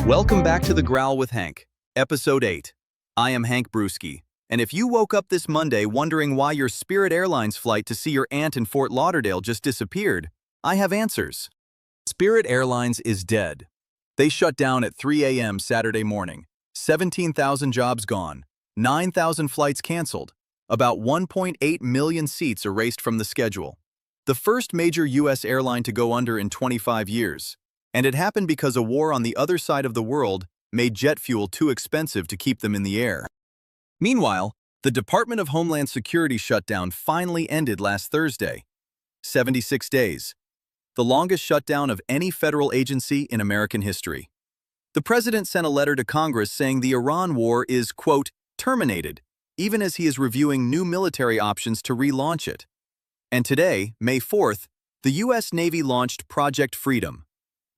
Welcome back to the Growl with Hank, Episode 8. I am Hank Brewski, and if you woke up this Monday wondering why your Spirit Airlines flight to see your aunt in Fort Lauderdale just disappeared, I have answers. Spirit Airlines is dead. They shut down at 3 a.m. Saturday morning. 17,000 jobs gone, 9,000 flights canceled, about 1.8 million seats erased from the schedule. The first major U.S. airline to go under in 25 years. And it happened because a war on the other side of the world made jet fuel too expensive to keep them in the air. Meanwhile, the Department of Homeland Security shutdown finally ended last Thursday. 76 days. The longest shutdown of any federal agency in American history. The president sent a letter to Congress saying the Iran war is, quote, terminated, even as he is reviewing new military options to relaunch it. And today, May 4th, the U.S. Navy launched Project Freedom.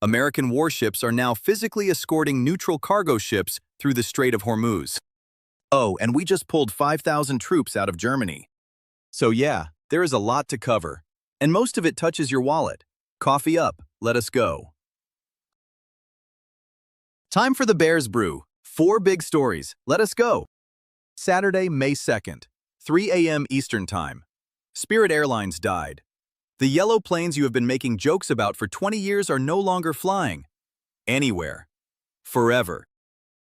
American warships are now physically escorting neutral cargo ships through the Strait of Hormuz. Oh, and we just pulled 5,000 troops out of Germany. So yeah, there is a lot to cover. And most of it touches your wallet. Coffee up, let us go. Time for the Bears Brew. 4 big stories, let us go. Saturday, May 2nd, 3 a.m. Eastern Time. Spirit Airlines died. The yellow planes you have been making jokes about for 20 years are no longer flying. Anywhere. Forever.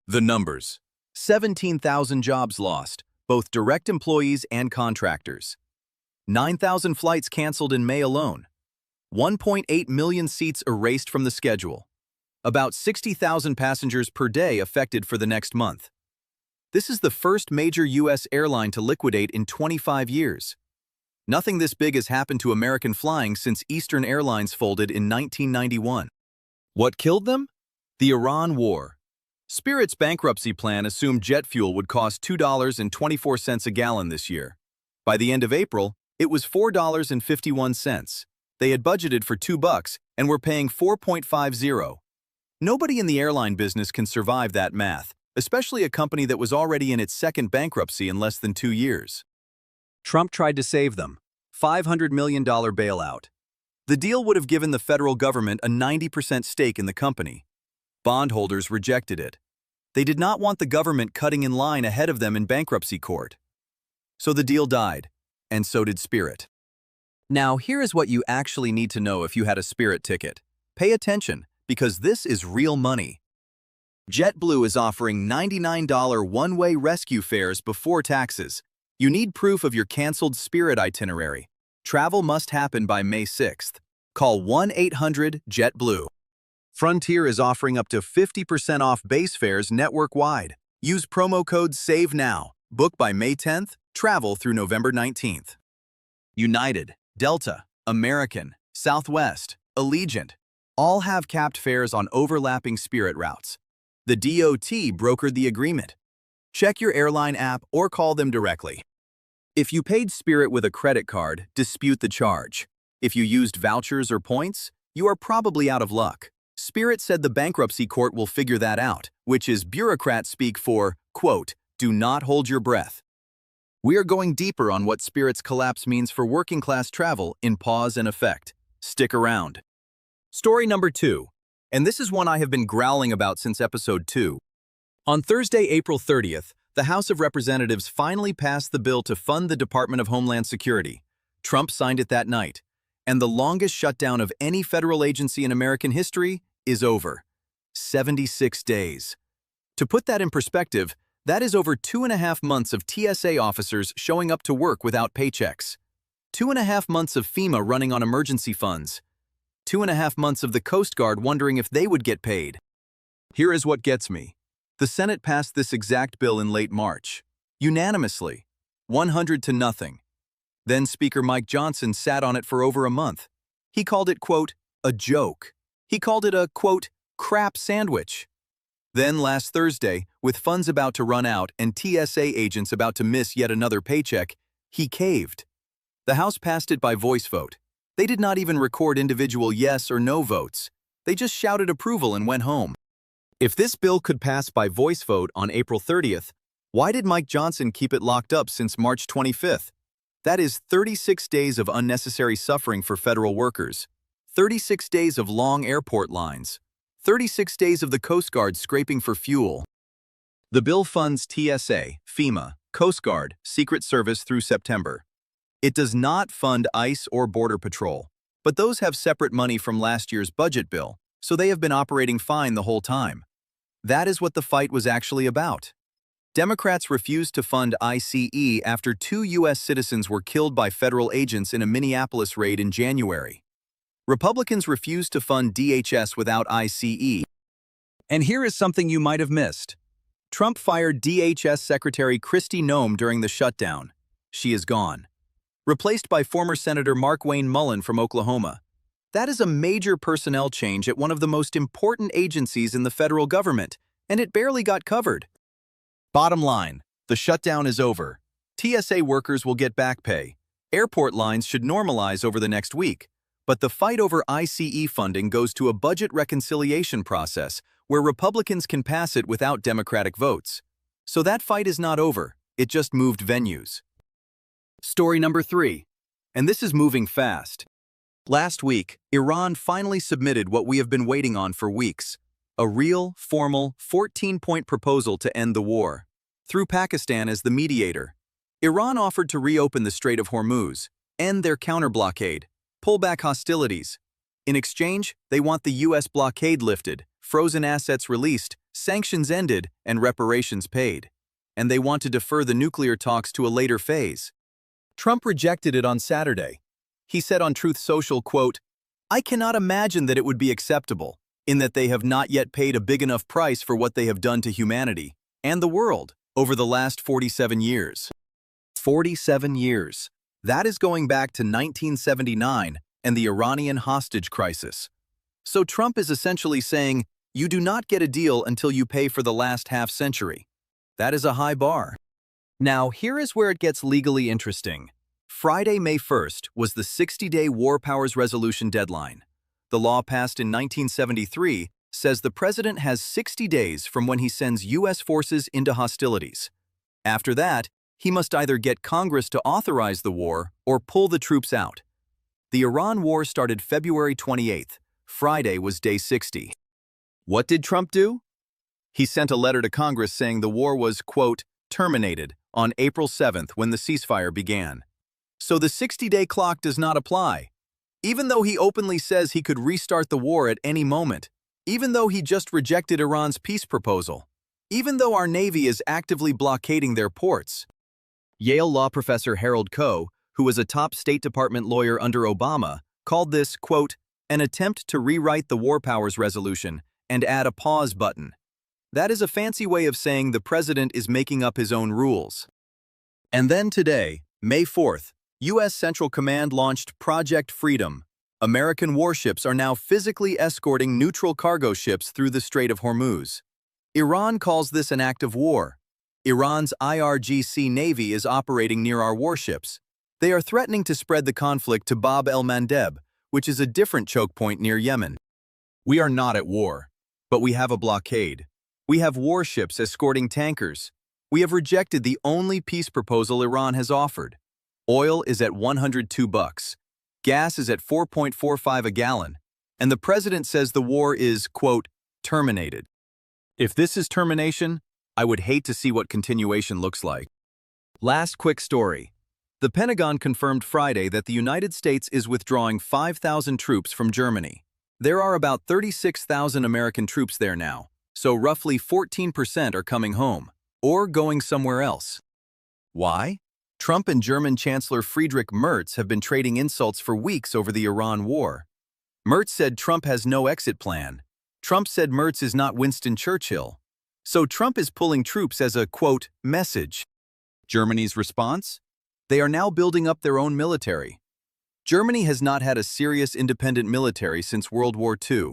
The numbers. 17,000 jobs lost, both direct employees and contractors. 9,000 flights canceled in May alone. 1.8 million seats erased from the schedule. About 60,000 passengers per day affected for the next month. This is the first major U.S. airline to liquidate in 25 years. Nothing this big has happened to American flying since Eastern Airlines folded in 1991. What killed them? The Iran war. Spirit's bankruptcy plan assumed jet fuel would cost $2.24 a gallon this year. By the end of April, it was $4.51. They had budgeted for $2 and were paying $4.50. Nobody in the airline business can survive that math, especially a company that was already in its second bankruptcy in less than 2 years. Trump tried to save them. $500 million bailout. The deal would have given the federal government a 90% stake in the company. Bondholders rejected it. They did not want the government cutting in line ahead of them in bankruptcy court. So the deal died, and so did Spirit. Now, here is what you actually need to know if you had a Spirit ticket. Pay attention, because this is real money. JetBlue is offering $99 one-way rescue fares before taxes. You need proof of your canceled Spirit itinerary. Travel must happen by May 6th. Call 1-800-JetBlue. Frontier is offering up to 50% off base fares network-wide. Use promo code SAVENOW. Book by May 10th. Travel through November 19th. United, Delta, American, Southwest, Allegiant all have capped fares on overlapping Spirit routes. The DOT brokered the agreement. Check your airline app or call them directly. If you paid Spirit with a credit card, dispute the charge. If you used vouchers or points, you are probably out of luck. Spirit said the bankruptcy court will figure that out, which is bureaucrat speak for, quote, do not hold your breath. We are going deeper on what Spirit's collapse means for working-class travel in Pause and Effect. Stick around. Story number 2, and this is one I have been growling about since episode 2. On Thursday, April 30th, the House of Representatives finally passed the bill to fund the Department of Homeland Security. Trump signed it that night, and the longest shutdown of any federal agency in American history is over. 76 days. To put that in perspective, that is over 2.5 months of TSA officers showing up to work without paychecks. 2.5 months of FEMA running on emergency funds. 2.5 months of the Coast Guard wondering if they would get paid. Here is what gets me. The Senate passed this exact bill in late March. Unanimously. 100-0. Then Speaker Mike Johnson sat on it for over a month. He called it, quote, a joke. He called it a, quote, crap sandwich. Then last Thursday, with funds about to run out and TSA agents about to miss yet another paycheck, he caved. The House passed it by voice vote. They did not even record individual yes or no votes. They just shouted approval and went home. If this bill could pass by voice vote on April 30th, why did Mike Johnson keep it locked up since March 25th? That is 36 days of unnecessary suffering for federal workers, 36 days of long airport lines, 36 days of the Coast Guard scraping for fuel. The bill funds TSA, FEMA, Coast Guard, Secret Service through September. It does not fund ICE or Border Patrol, but those have separate money from last year's budget bill, so they have been operating fine the whole time. That is what the fight was actually about. Democrats refused to fund ICE after 2 U.S. citizens were killed by federal agents in a Minneapolis raid in January. Republicans refused to fund DHS without ICE. And here is something you might have missed. Trump fired DHS Secretary Kristi Noem during the shutdown. She is gone. Replaced by former Senator Markwayne Mullin from Oklahoma. That is a major personnel change at one of the most important agencies in the federal government, and it barely got covered. Bottom line, the shutdown is over. TSA workers will get back pay. Airport lines should normalize over the next week. But the fight over ICE funding goes to a budget reconciliation process where Republicans can pass it without Democratic votes. So that fight is not over, it just moved venues. Story number 3. And this is moving fast. Last week, Iran finally submitted what we have been waiting on for weeks. A real, formal, 14-point proposal to end the war. Through Pakistan as the mediator. Iran offered to reopen the Strait of Hormuz, end their counter-blockade, pull back hostilities. In exchange, they want the U.S. blockade lifted, frozen assets released, sanctions ended, and reparations paid. And they want to defer the nuclear talks to a later phase. Trump rejected it on Saturday. He said on Truth Social, quote, "I cannot imagine that it would be acceptable, in that they have not yet paid a big enough price for what they have done to humanity and the world over the last 47 years. 47 years. That is going back to 1979 and the Iranian hostage crisis. So Trump is essentially saying, you do not get a deal until you pay for the last half-century. That is a high bar. Now, here is where it gets legally interesting. Friday, May 1st, was the 60-day War Powers Resolution deadline. The law passed in 1973 says the president has 60 days from when he sends U.S. forces into hostilities. After that, he must either get Congress to authorize the war or pull the troops out. The Iran war started February 28th. Friday was day 60. What did Trump do? He sent a letter to Congress saying the war was, quote, terminated on April 7th when the ceasefire began. So the 60-day clock does not apply. Even though he openly says he could restart the war at any moment, even though he just rejected Iran's peace proposal, even though our Navy is actively blockading their ports. Yale law professor Harold Koh, who was a top State Department lawyer under Obama, called this, quote, an attempt to rewrite the War Powers Resolution and add a pause button. That is a fancy way of saying the president is making up his own rules. And then today, May 4th, U.S. Central Command launched Project Freedom. American warships are now physically escorting neutral cargo ships through the Strait of Hormuz. Iran calls this an act of war. Iran's IRGC Navy is operating near our warships. They are threatening to spread the conflict to Bab el-Mandeb, which is a different choke point near Yemen. We are not at war, but we have a blockade. We have warships escorting tankers. We have rejected the only peace proposal Iran has offered. Oil is at $102. Gas is at $4.45 a gallon. And the president says the war is, quote, terminated. If this is termination, I would hate to see what continuation looks like. Last quick story. The Pentagon confirmed Friday that the United States is withdrawing 5,000 troops from Germany. There are about 36,000 American troops there now, so roughly 14% are coming home, or going somewhere else. Why? Trump and German Chancellor Friedrich Merz have been trading insults for weeks over the Iran war. Merz said Trump has no exit plan. Trump said Merz is not Winston Churchill. So Trump is pulling troops as a, quote, message. Germany's response? They are now building up their own military. Germany has not had a serious independent military since World War II.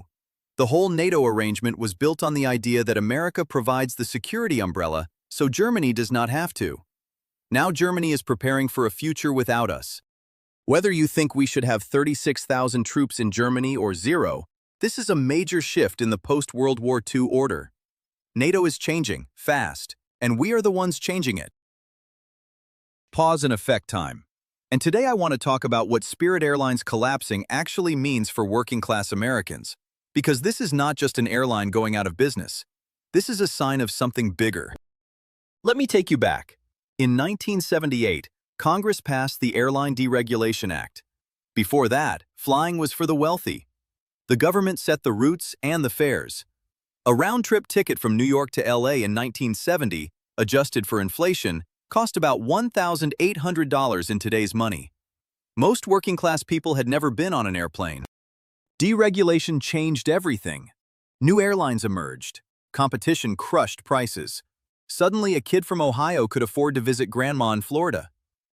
The whole NATO arrangement was built on the idea that America provides the security umbrella, so Germany does not have to. Now Germany is preparing for a future without us. Whether you think we should have 36,000 troops in Germany or zero, this is a major shift in the post-World War II order. NATO is changing, fast, and we are the ones changing it. Pause and effect time. And today I want to talk about what Spirit Airlines collapsing actually means for working-class Americans. Because this is not just an airline going out of business. This is a sign of something bigger. Let me take you back. In 1978, Congress passed the Airline Deregulation Act. Before that, flying was for the wealthy. The government set the routes and the fares. A round-trip ticket from New York to LA in 1970, adjusted for inflation, cost about $1,800 in today's money. Most working-class people had never been on an airplane. Deregulation changed everything. New airlines emerged. Competition crushed prices. Suddenly, a kid from Ohio could afford to visit grandma in Florida.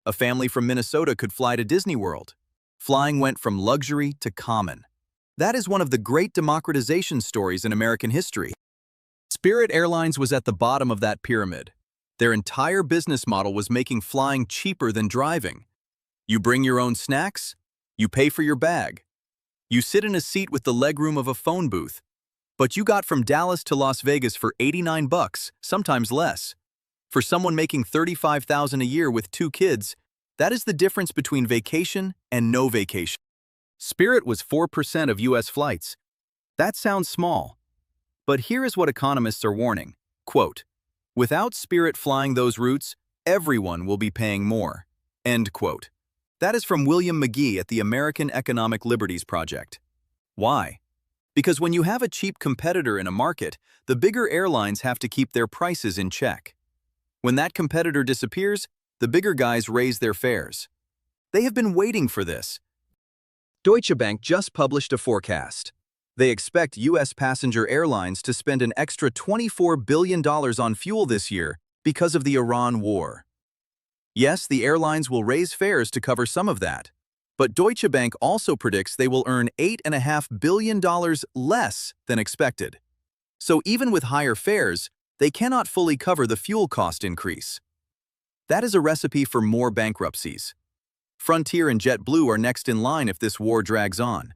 A family from Minnesota could fly to Disney World. Flying went from luxury to common. That is one of the great democratization stories in American history. Spirit Airlines was at the bottom of that pyramid. Their entire business model was making flying cheaper than driving. You bring your own snacks, you pay for your bag. You sit in a seat with the legroom of a phone booth. But you got from Dallas to Las Vegas for $89, sometimes less. For someone making $35,000 a year with 2 kids, that is the difference between vacation and no vacation. Spirit was 4% of U.S. flights. That sounds small. But here is what economists are warning. Quote, "Without Spirit flying those routes, everyone will be paying more." End quote. That is from William McGee at the American Economic Liberties Project. Why? Because when you have a cheap competitor in a market, the bigger airlines have to keep their prices in check. When that competitor disappears, the bigger guys raise their fares. They have been waiting for this. Deutsche Bank just published a forecast. They expect U.S. passenger airlines to spend an extra $24 billion on fuel this year because of the Iran war. Yes, the airlines will raise fares to cover some of that. But Deutsche Bank also predicts they will earn $8.5 billion less than expected. So even with higher fares, they cannot fully cover the fuel cost increase. That is a recipe for more bankruptcies. Frontier and JetBlue are next in line if this war drags on.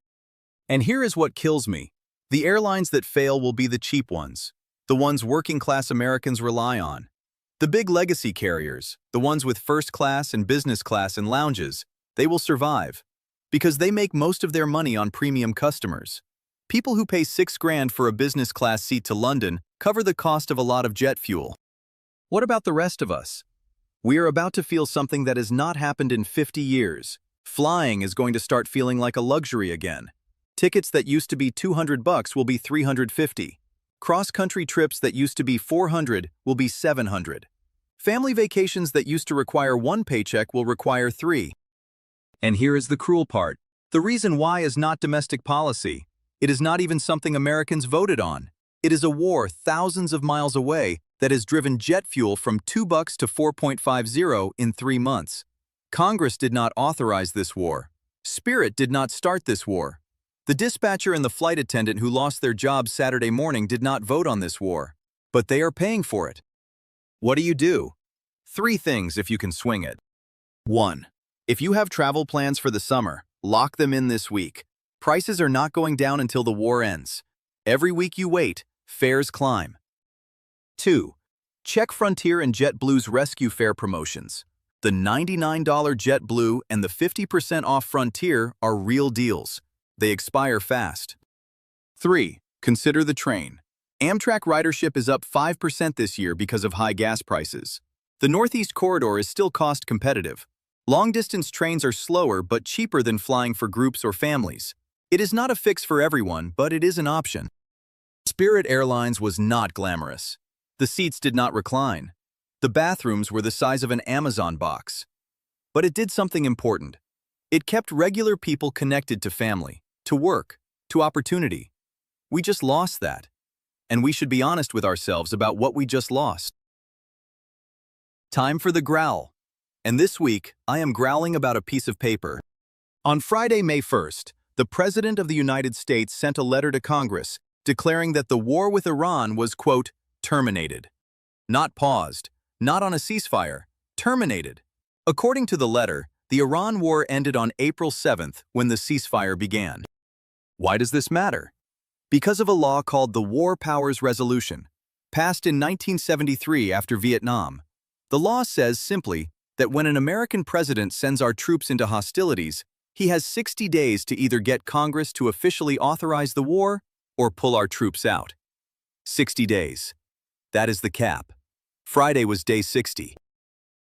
And here is what kills me. The airlines that fail will be the cheap ones, the ones working-class Americans rely on. The big legacy carriers, the ones with first class and business class and lounges, they will survive because they make most of their money on premium customers. People who pay $6,000 for a business class seat to London cover the cost of a lot of jet fuel. What about the rest of us? We are about to feel something that has not happened in 50 years. Flying is going to start feeling like a luxury again. Tickets that used to be $200 will be $350. Cross-country trips that used to be $400 will be $700. Family vacations that used to require 1 paycheck will require 3. And here is the cruel part. The reason why is not domestic policy. It is not even something Americans voted on. It is a war thousands of miles away that has driven jet fuel from $2 to $4.50 in 3 months. Congress did not authorize this war. Spirit did not start this war. The dispatcher and the flight attendant who lost their jobs Saturday morning did not vote on this war. But they are paying for it. What do? 3 things if you can swing it. 1. If you have travel plans for the summer, lock them in this week. Prices are not going down until the war ends. Every week you wait, fares climb. 2. Check Frontier and JetBlue's rescue fare promotions. The $99 JetBlue and the 50% off Frontier are real deals. They expire fast. 3. Consider the train. Amtrak ridership is up 5% this year because of high gas prices. The Northeast Corridor is still cost competitive. Long-distance trains are slower but cheaper than flying for groups or families. It is not a fix for everyone, but it is an option. Spirit Airlines was not glamorous. The seats did not recline. The bathrooms were the size of an Amazon box. But it did something important. It kept regular people connected to family, to work, to opportunity. We just lost that. And we should be honest with ourselves about what we just lost. Time for the growl. And this week, I am growling about a piece of paper. On Friday, May 1st, the President of the United States sent a letter to Congress declaring that the war with Iran was, quote, terminated. Not paused, not on a ceasefire, terminated. According to the letter, the Iran war ended on April 7th when the ceasefire began. Why does this matter? Because of a law called the War Powers Resolution, passed in 1973 after Vietnam. The law says simply that when an American president sends our troops into hostilities, he has 60 days to either get Congress to officially authorize the war or pull our troops out. 60 days. That is the cap. Friday was day 60.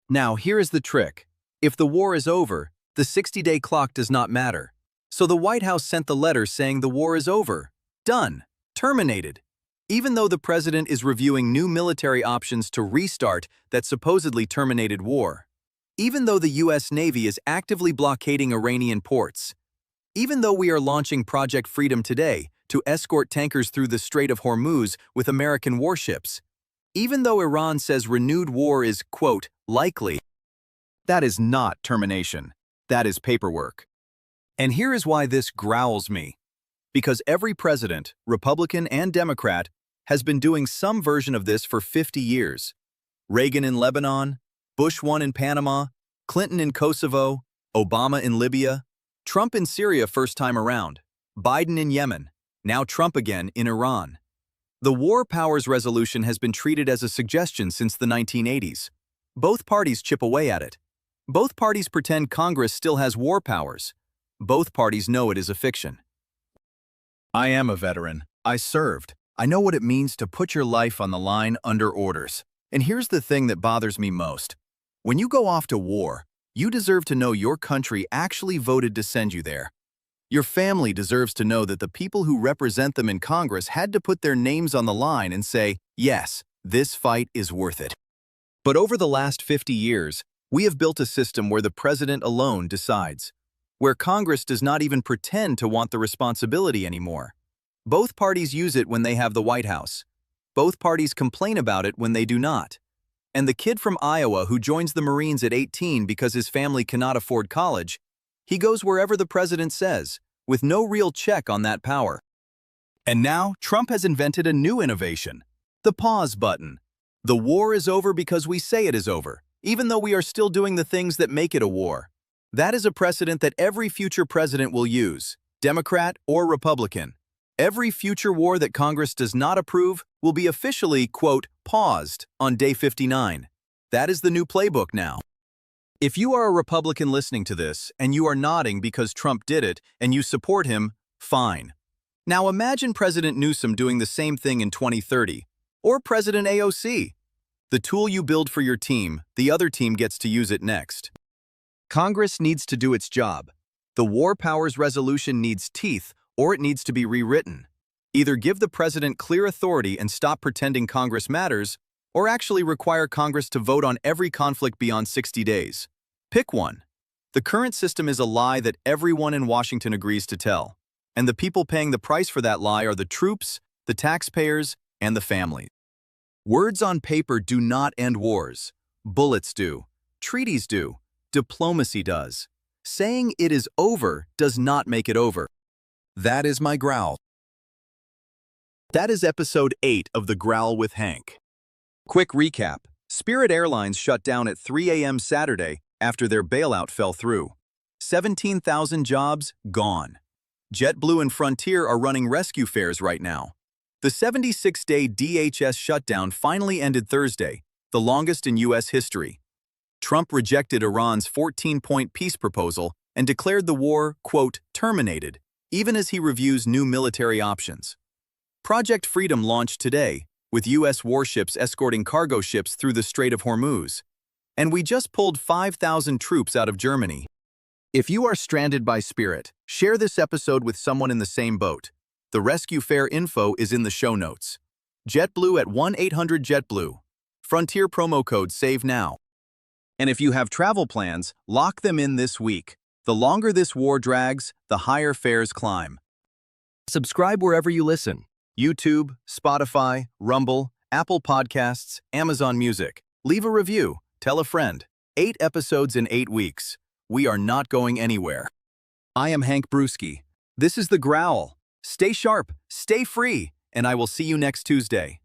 Now, here is the trick. If the war is over, the 60-day clock does not matter. So the White House sent the letter saying the war is over. Done. Terminated. Even though the president is reviewing new military options to restart that supposedly terminated war. Even though the U.S. Navy is actively blockading Iranian ports. Even though we are launching Project Freedom today to escort tankers through the Strait of Hormuz with American warships. Even though Iran says renewed war is, quote, likely. That is not termination. That is paperwork. And here is why this growls me. Because every president, Republican and Democrat, has been doing some version of this for 50 years. Reagan in Lebanon, Bush 1 in Panama, Clinton in Kosovo, Obama in Libya, Trump in Syria first time around, Biden in Yemen, now Trump again in Iran. The War Powers Resolution has been treated as a suggestion since the 1980s. Both parties chip away at it. Both parties pretend Congress still has war powers. Both parties know it is a fiction. I am a veteran. I served. I know what it means to put your life on the line under orders. And here's the thing that bothers me most. When you go off to war, you deserve to know your country actually voted to send you there. Your family deserves to know that the people who represent them in Congress had to put their names on the line and say, yes, this fight is worth it. But over the last 50 years, we have built a system where the president alone decides, where Congress does not even pretend to want the responsibility anymore. Both parties use it when they have the White House. Both parties complain about it when they do not. And the kid from Iowa who joins the Marines at 18 because his family cannot afford college, he goes wherever the president says, with no real check on that power. And now, Trump has invented a new innovation, the pause button. The war is over because we say it is over, even though we are still doing the things that make it a war. That is a precedent that every future president will use, Democrat or Republican. Every future war that Congress does not approve will be officially, quote, paused on day 59. That is the new playbook now. If you are a Republican listening to this and you are nodding because Trump did it and you support him, fine. Now imagine President Newsom doing the same thing in 2030, or President AOC. The tool you build for your team, the other team gets to use it next. Congress needs to do its job. The War Powers Resolution needs teeth, or it needs to be rewritten. Either give the president clear authority and stop pretending Congress matters, or actually require Congress to vote on every conflict beyond 60 days. Pick one. The current system is a lie that everyone in Washington agrees to tell, and the people paying the price for that lie are the troops, the taxpayers, and the families. Words on paper do not end wars. Bullets do. Treaties do. Diplomacy does. Saying it is over does not make it over. That is my growl. That is episode 8 of the Growl with Hank. Quick recap. Spirit Airlines shut down at 3 a.m. Saturday after their bailout fell through. 17,000 jobs gone. JetBlue and Frontier are running rescue fares right now. The 76-day DHS shutdown finally ended Thursday, the longest in U.S. history. Trump rejected Iran's 14-point peace proposal and declared the war, quote, terminated, even as he reviews new military options. Project Freedom launched today, with U.S. warships escorting cargo ships through the Strait of Hormuz. And we just pulled 5,000 troops out of Germany. If you are stranded by Spirit, share this episode with someone in the same boat. The rescue fare info is in the show notes. JetBlue at 1-800-JetBlue. Frontier promo code SAVE-NOW. And if you have travel plans, lock them in this week. The longer this war drags, the higher fares climb. Subscribe wherever you listen. YouTube, Spotify, Rumble, Apple Podcasts, Amazon Music. Leave a review. Tell a friend. 8 episodes in 8 weeks. We are not going anywhere. I am Hank Brewski. This is The Growl. Stay sharp, stay free, and I will see you next Tuesday.